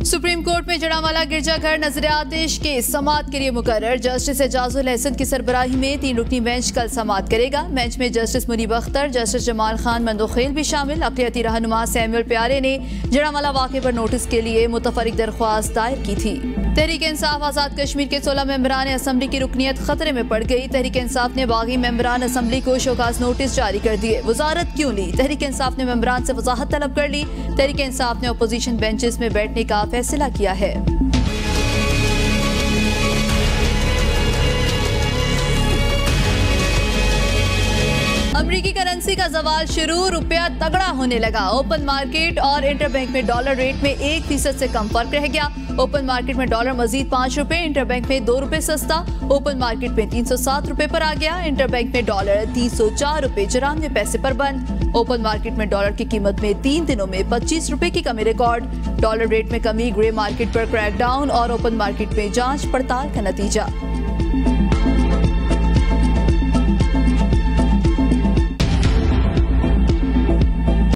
Supreme court में जड़ावाला गिरजाघर नजरियादेश के समाअत के लिए मुकर्रर। जस्टिस एजाजुल हसन की सरबराही में 3 रुकनी बेंच कल समाअत करेगा। बेंच में जस्टिस मुनीब अख्तर, जस्टिस जमाल खान मंदोखेल भी शामिल। अक़लियती रहनुमा सैमुअल प्यारे ने जड़ावाला वाक़े पर नोटिस के लिए मुतफरिक दरख्वास्त दायर की थी। तहरीक इंसाफ आज़ाद कश्मीर के 16 मेंबरान असम्बली की रुकनीत खतरे में पड़ गई। तहरीक इंसाफ ने बागी मेंबरान असम्बली को शोकाज नोटिस जारी कर दिए। वजारत क्यों ली? तहरीक इंसाफ ने मेंबरान से वजाहत तलब कर ली। तहरीक इंसाफ ने अपोजिशन बेंचेस में बैठने का फैसला किया है। अमरीकी करेंसी का जवाल शुरू, रुपया तगड़ा होने लगा। ओपन मार्केट और इंटरबैंक में डॉलर रेट में 1% से कम फर्क रह गया। ओपन मार्केट में डॉलर मजीद 5 रुपए, इंटरबैंक में 2 रुपए सस्ता। ओपन मार्केट में 307 रुपए पर आ गया। इंटरबैंक में डॉलर 304 रुपए 94 पैसे पर बंद। ओपन मार्केट में डॉलर की कीमत में 3 दिनों में 25 रुपए की कमी रिकॉर्ड। डॉलर रेट में कमी, ग्रे मार्केट पर क्रैकडाउन और ओपन मार्केट में जांच पड़ताल का नतीजा।